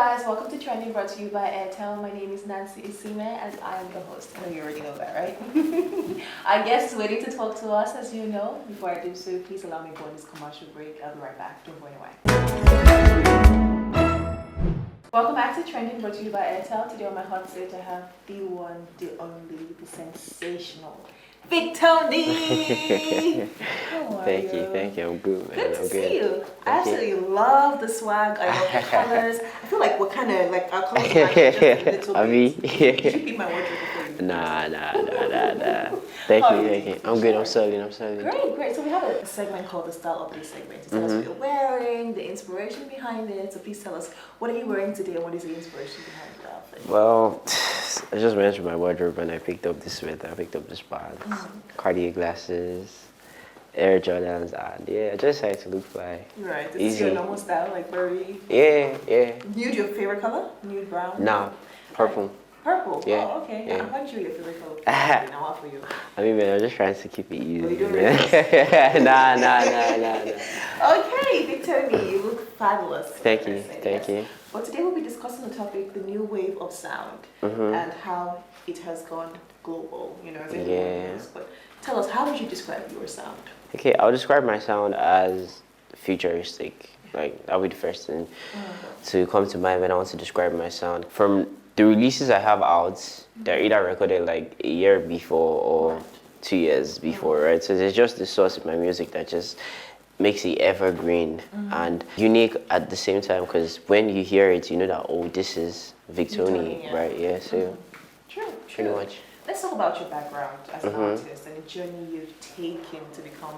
guys, welcome to Trending brought to you by Airtel. My name is Nancy Isime and I am your host. I know you already know that, right? Our guest is waiting to talk to us, as you know. Before I do so, please allow me to go on this commercial break. I'll be right back. Don't go anywhere. Welcome back to Trending brought to you by Airtel. Today on my hot seat I have the one, the only, the sensational Victony! Thank you. I'm good, man. Good to see you. I absolutely love the swag. I love the colors. I feel like what kind of like our colors match just a little bit. You should keep my wardrobe before you. Nah. Thank you. I'm good. I'm selling. Great. So we have a segment called the Style Update segment. To tell us what you're wearing, the inspiration behind it. So please tell us, what are you wearing today and what is the inspiration behind the outfit? Well, I just went through my wardrobe and I picked up this sweater. I picked up this pants, Cartier glasses, Air Jordans, and yeah, I just decided to look fly. Right. This is your normal style, like very. Yeah. Nude, your favorite color? Nude brown? No, purple. Purple? Yeah. Oh, okay. Yeah. I'm not sure your favorite color. Now, what for you? I mean, man, I'm just trying to keep it easy. Oh, you doing Nah. Okay, Victony, you look fabulous. Thank you. But today we'll be discussing the topic, the new wave of sound, and how it has gone global, as everyone knows. But tell us, how would you describe your sound? Okay, I'll describe my sound as futuristic. Like, that would be the first thing to come to mind when I want to describe my sound. From the releases I have out, they're either recorded like a year before or 2 years before, right? So there's just the source of my music that just makes it evergreen and unique at the same time, because when you hear it, you know that, oh, this is Victony, right? Yeah, so True. pretty much. Let's talk about your background as an artist and the journey you've taken to become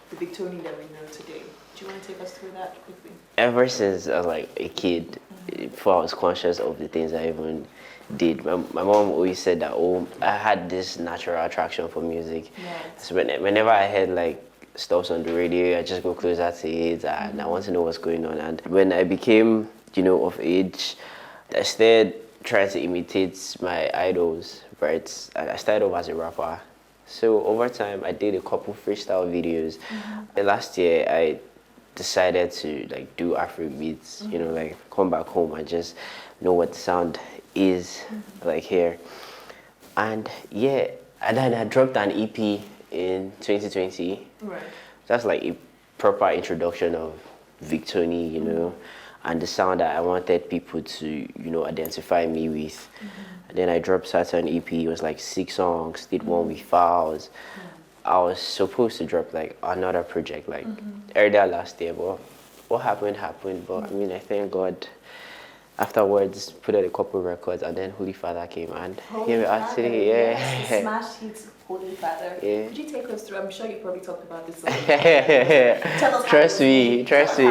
the Victony that we know today. Do you want to take us through that quickly? Ever since I was like a kid, before I was conscious of the things I even did, my mom always said that, oh, I had this natural attraction for music. Yes. So whenever I heard like stuff on the radio, I just go closer to it and I want to know what's going on. And when I became, of age, I started trying to imitate my idols, right? And I started off as a rapper. So over time, I did a couple freestyle videos. Last year, I decided to like do Afro beats, like come back home and just know what the sound is like here. And yeah, and then I dropped an EP in 2020. Right. That's like a proper introduction of Victony, and the sound that I wanted people to, identify me with. And then I dropped Saturn EP. It was like 6 songs, did one with Files. I was supposed to drop like another project like earlier last year, but what happened. But I mean, I thank God. Afterwards, put out a couple records, and then Holy Father came and here we are today. Yes, smash hits Holy Father. Yeah. Could you take us through? I'm sure you probably talked about this. Tell us. Trust me. We want to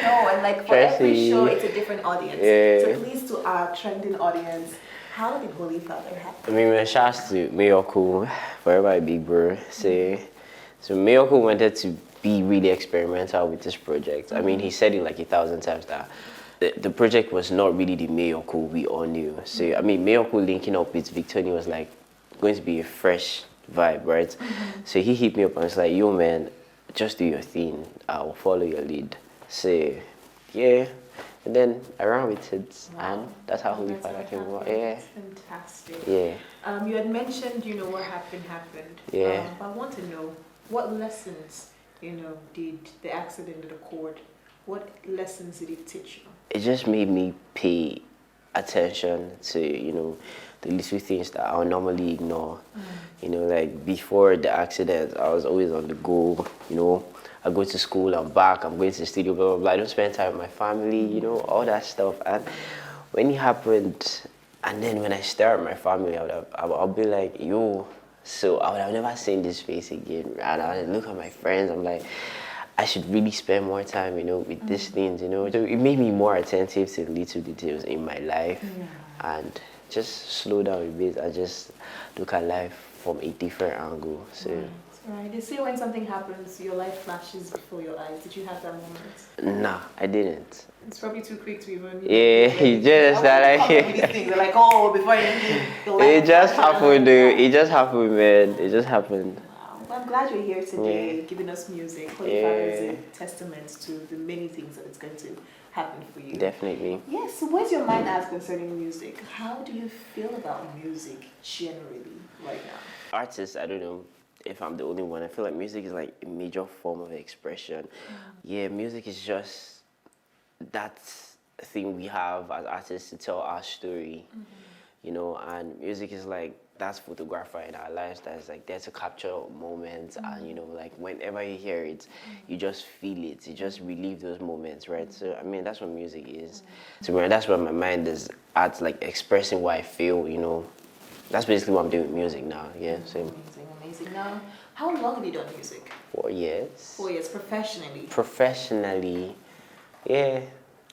know, and like for every show, it's a different audience. Yeah. So please, to our trending audience, how did Holy Father happen? I mean, man, shouts to Miracle, forever a big bro. So Miracle wanted to be really experimental with this project. I mean, he said it like 1,000 times that the project was not really the Miracle we all knew. So I mean, Miracle linking up with Victony was like going to be a fresh vibe, right? So he hit me up and was like, yo man, just do your thing, I'll follow your lead. So yeah, and then I ran with it, and that's how Holy Father came about. Yeah. That's fantastic. Yeah. You had mentioned, what happened. Yeah. But I want to know, what lessons, did the accident of the cord, what lessons did it teach you? It just made me pay attention to, the little things that I'll normally ignore. Like before the accident, I was always on the go, I go to school, I'm back, I'm going to the studio, blah, blah, blah. I don't spend time with my family, all that stuff. And when it happened, and then when I stare at my family, I'll be like, yo, so I would have never seen this face again. And I would look at my friends, I'm like, I should really spend more time, with these things, So it made me more attentive to the little details in my life and just slow down a bit and just look at life from a different angle. So. Right. They say when something happens, your life flashes before your eyes. Did you have that moment? Nah, I didn't. It's probably too quick to even. Yeah, you just like. They're like, oh, before anything. It just happened, dude. It just happened, man. It just happened. Wow, I'm glad you're here today, giving us music. Holy Father is a testament to the many things that it's going to happen for you. Definitely. Yes, so where's your mind at concerning music? How do you feel about music generally right now? Artists, I don't know if I'm the only one. I feel like music is like a major form of expression. Yeah, music is just that thing we have as artists to tell our story, you know, and music is like that's photographer in our lives that's like there to capture moments and you know like whenever you hear it you just feel it, you just relive those moments, right? So I mean that's what music is to me. That's what my mind is at, like expressing what I feel, you know. That's basically what I'm doing with music now. Yeah, so Amazing. Now, how long have you done music? 4 years. 4 years professionally. Yeah,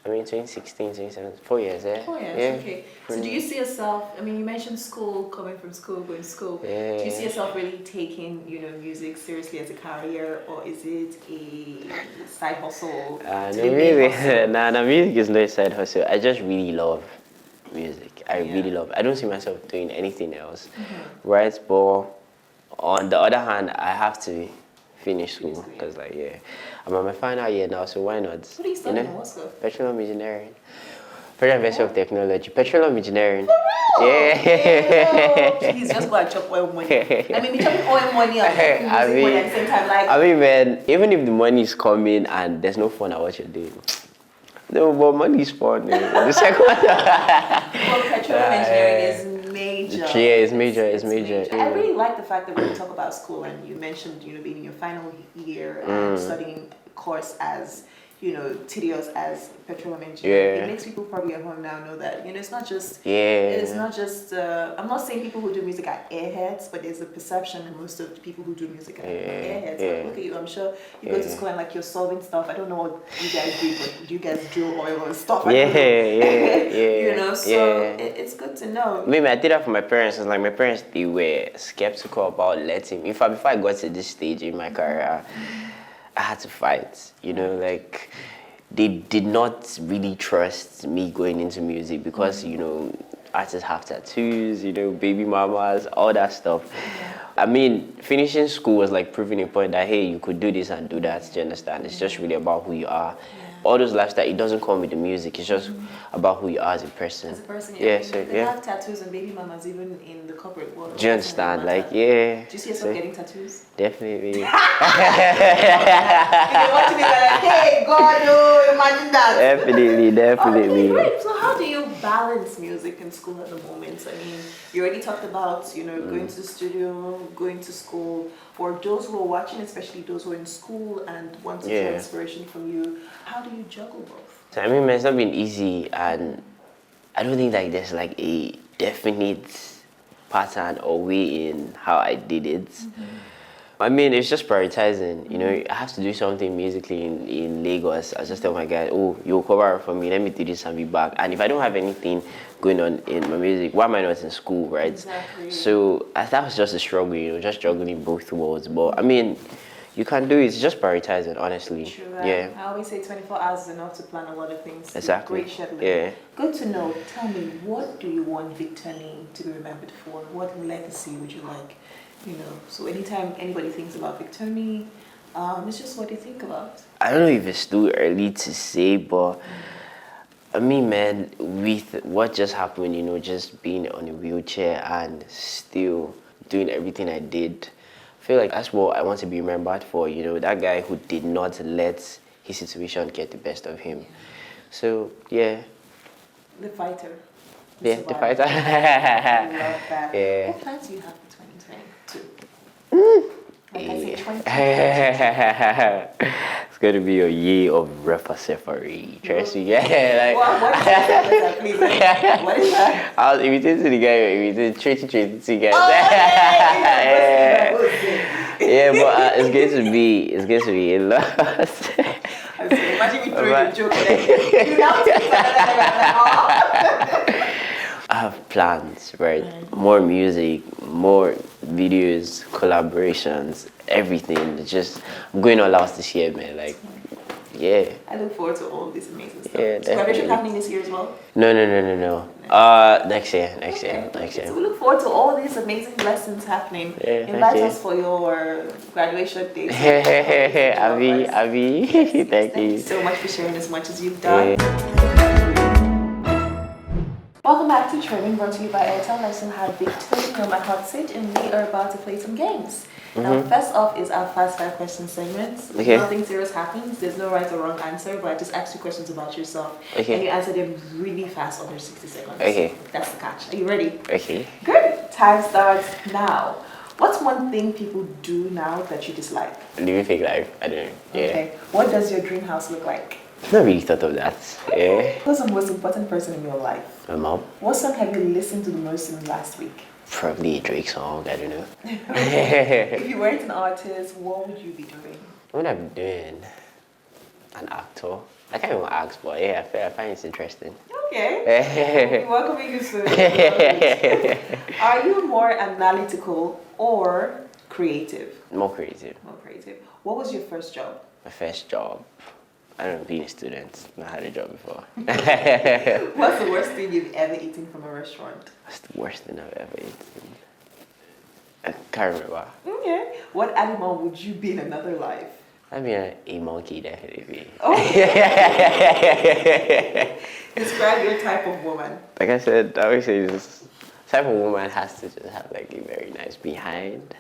I mean 2016, 2017, 4 years, yeah. 4 years, yeah. okay. So do you see yourself, I mean, you mentioned school, coming from school, going to school. Yeah. Do you see yourself really taking, you know, music seriously as a career, or is it a side hustle? No, music is no side hustle. I just really love music. I really love it. I don't see myself doing anything else, right? But on the other hand, I have to finish school because, like, yeah, I'm on my final year now, so why not? What are you studying? What's good? Petroleum engineering. Federal University of Technology. Petroleum engineering. Yeah. He's just going to chop oil money. I mean, we chop oil money and music money at the same time. Like, I mean, man, even if the money is coming and there's no fun at what you're doing. No, but money is fun. The second one. Well, petroleum engineering is major. Yeah, it's major. I really like the fact that when you talk about school and you mentioned, you know, being in your final year and studying a course as, you know, tedious as petroleum engineering. Yeah. It makes people probably at home now know that, you know, it's not just, I'm not saying people who do music are airheads, but there's a perception in most of the people who do music are airheads. Like, look at you, I'm sure you go to school and like you're solving stuff. I don't know what you guys do, but you guys drill oil and stuff. You know, so it's good to know. Maybe I did that for my parents. It's like my parents, they were skeptical about letting me. In fact, before I got to this stage in my career, I had to fight, you know, like they did not really trust me going into music because, you know, artists have tattoos, you know, baby mamas, all that stuff. I mean, finishing school was like proving a point that, hey, you could do this and do that, do you understand? It's just really about who you are. All those lifestyle, it doesn't come with the music. It's just about who you are as a person. As a person, yeah. They have tattoos and baby mamas even in the corporate world. Do you understand? Like, yeah. Do you see yourself getting tattoos? Definitely. If you want to be like, hey, God, oh, imagine that. Definitely. Okay, great. So how do you balance music and school at the moment? I mean, you already talked about, you know, going to the studio, going to school. For those who are watching, especially those who are in school and want to get inspiration from you, how do you juggle both? So I mean, man, it's not been easy, and I don't think like there's like a definite pattern or way in how I did it. I mean, it's just prioritizing. You know, I have to do something musically in Lagos. I just tell my guy, oh, you'll cover for me. Let me do this and be back. And if I don't have anything going on in my music, why am I not in school, right? Exactly. So that was just a struggle, you know, just juggling both worlds. But I mean, you can do it. It's just prioritizing, honestly. True. Yeah. I always say 24 hours is enough to plan a lot of things. Exactly. Great scheduling. Yeah. Good to know. Tell me, what do you want Victony to be remembered for? What legacy would you like? You know, so anytime anybody thinks about Victony, it's just what they think about. I don't know if it's too early to say, but I mean, man, with what just happened, you know, just being on a wheelchair and still doing everything I did, I feel like that's what I want to be remembered for, you know, that guy who did not let his situation get the best of him. So, yeah. The fighter. The fighter. I love that. Yeah. What plans do you have for 2022? Like I said, 2022. It's going to be a year of repersephary. Trust me, yeah. What is that, please? What is that? I was imitating the guy who imitated 2022 guys. Yeah, but it's going to be a lot. Imagine me throwing a joke and you now take it. I have plans, right? More music, more videos, collaborations, everything. I'm going all out this year, man. Like, Yeah. I look forward to all this amazing stuff. Yeah, So graduation definitely. happening this year as well? No. Next year. So we look forward to all these amazing blessings happening. Yeah, Invite thank us for your graduation day. Abby. Thank you so much for sharing as much as you've done. Welcome back to Training, brought to you by Airtel. I still have Victony on my hot seat and we are about to play some games. Now, first off is our fast 5 question segment. Okay. Nothing serious happens. There's no right or wrong answer, but I just ask you questions about yourself. Okay. And you answer them really fast under 60 seconds. Okay. That's the catch. Are you ready? Okay. Good. Time starts now. What's one thing people do now that you dislike? Living fake life. I don't know. Yeah. Okay. What does your dream house look like? I've not really thought of that. Yeah. Who's the most important person in your life? My mom. What song have you listened to the most in the last week? Probably a Drake song. I don't know. If you weren't an artist, what would you be doing? What would I be doing? An actor. I can't even ask, but yeah, I find it's interesting. Okay. Welcoming you soon. Are you more analytical or creative? More creative. More creative. What was your first job? My first job. I don't know, being a student. Not had a job before. What's the worst thing you've ever eaten from a restaurant? That's the worst thing I've ever eaten. I can't remember. Okay. What animal would you be in another life? I mean, a monkey, definitely. Oh. Describe your type of woman. Like I said, I always say this type of woman has to just have like a very nice behind.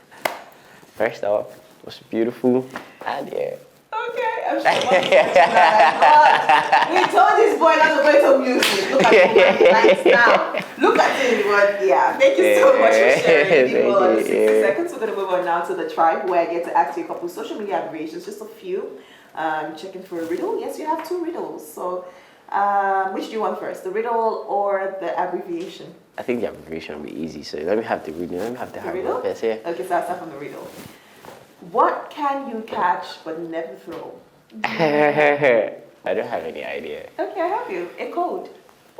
First off, was beautiful, and yeah. Okay, I'm sure we told this boy not to play some music. Look at him, nice now. Look at him, but yeah. Thank you so much for sharing. People on the 60 seconds. We're going to move on now to the tribe where I get to ask you a couple of social media abbreviations, just a few. Checking for a riddle. Yes, you have 2 riddles. So, which do you want first, the riddle or the abbreviation? I think the abbreviation will be easy. So let me have the riddle. Let me have the hard riddle. one first. Yeah. Okay, so I'll start from the riddle. What can you catch but never throw? I don't have any idea. Okay, I have you. A code.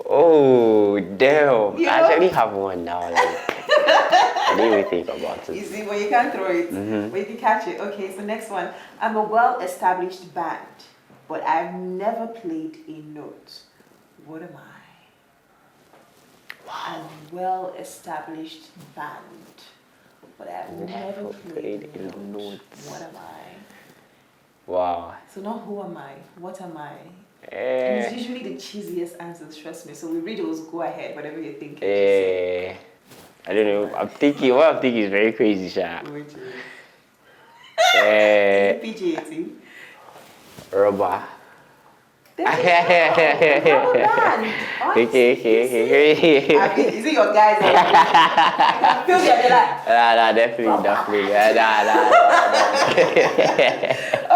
Oh, damn. You I know? actually have one now. Like, I didn't even think about You it. see, well, you can't throw it, but you can catch it. Okay, so next one. I'm a well-established band, but I've never played a note. What am I? Wow. A well-established band, but I've never played a note. What am I? Wow. So not who am I, what am I? And Eh, it's usually the cheesiest answers, trust me. So with riddles, go ahead, whatever you're thinking. I don't know. I'm thinking, what I'm thinking is very crazy, Sha. PG-18. Rubber. Okay. Is it your guys? I feel they're like. Nah, definitely.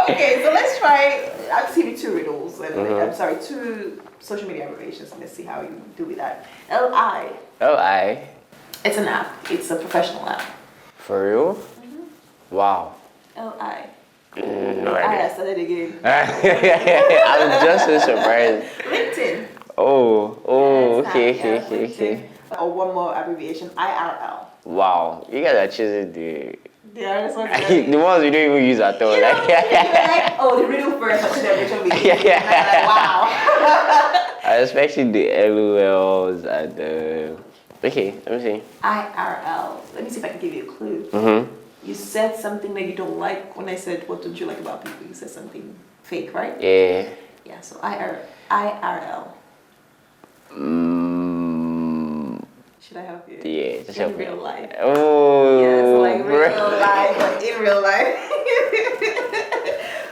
Okay, so let's try. I'll give you 2 riddles. And I'm sorry, 2 social media abbreviations. Let's see how you do with that. LI. LI. It's an app. It's a professional app. For real? Wow. LI. No I idea. started again. I'm just so surprised. LinkedIn. Oh, okay. LinkedIn. Or one more abbreviation, IRL. Wow, you guys are choosing the Yeah, that's what the ones we don't even use at all. you know, Like, like, oh, the riddle first, I should have written begin. Like, wow. especially the LOLs and the. Okay, let me see. IRL. Let me see if I can give you a clue. You said something that you don't like when I said, what don't you like about people? You said something fake, right? Yeah. Yeah, so IRL. Should I help you? Yeah, just In help me. real life. Oh. Yeah, so like real life, but in real life.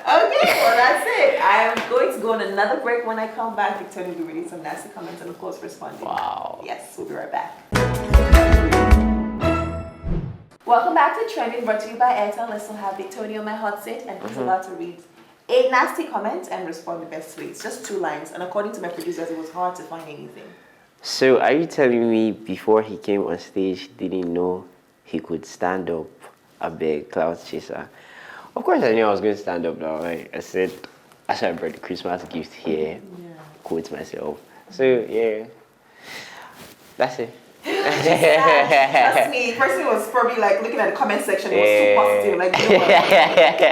Okay, well that's it. I'm going to go on another break. When I come back, Victony will be reading some nasty comments and of course responding. Wow. Yes, we'll be right back. Welcome back to Trending, brought to you by Airtel. I still have Victony on my hot seat and he's about to read a nasty comment and respond the best way. It's just 2 lines, and according to my producers, it was hard to find anything. So, are you telling me before he came on stage, didn't know he could stand up a big cloud chaser? Of course, I knew I was going to stand up now. Right? I said, I brought the Christmas gift here. Quote myself. So, yeah, that's it. Trust me, the person was probably like looking at the comment section, it was too positive, like, you know what,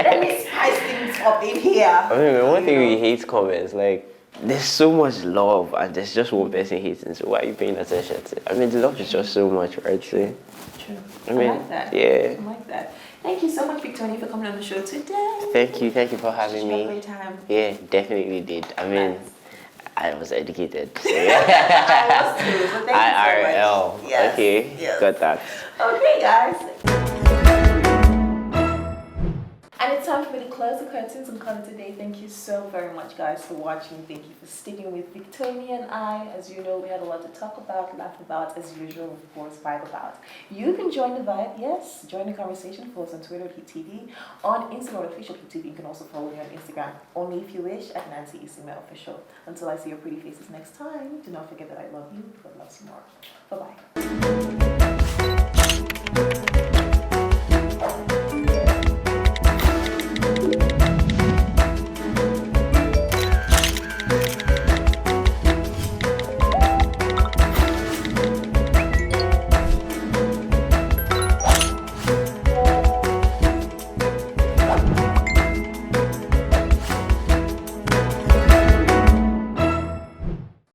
let me spice things up in here. I mean, one thing we hate comments, like, there's so much love and there's just one person hating, so why are you paying attention to it? I mean, the love is just so much, right? So, True. I mean, like that. yeah. I like that. Thank you so much, Victony, for coming on the show today. Thank you for having Did you me. have a great time? Yeah, definitely did. I mean, Nice. I was educated. So I was too, so thank you so IRL. much. Yes, Okay, yes. got that. Okay, guys. And it's time for me to close the curtains and call it a day. Thank you so very much, guys, for watching. Thank you for sticking with Victony and I. As you know, we had a lot to talk about, laugh about, as usual, of course, vibe about. You can join the vibe, yes. Join the conversation. Follow us on Twitter at HIPTV. On Instagram, official HIPTV. You can also follow me on Instagram, only if you wish, at Nancy Isime Official. Until I see your pretty faces next time, do not forget that I love you, but love you more. Bye-bye.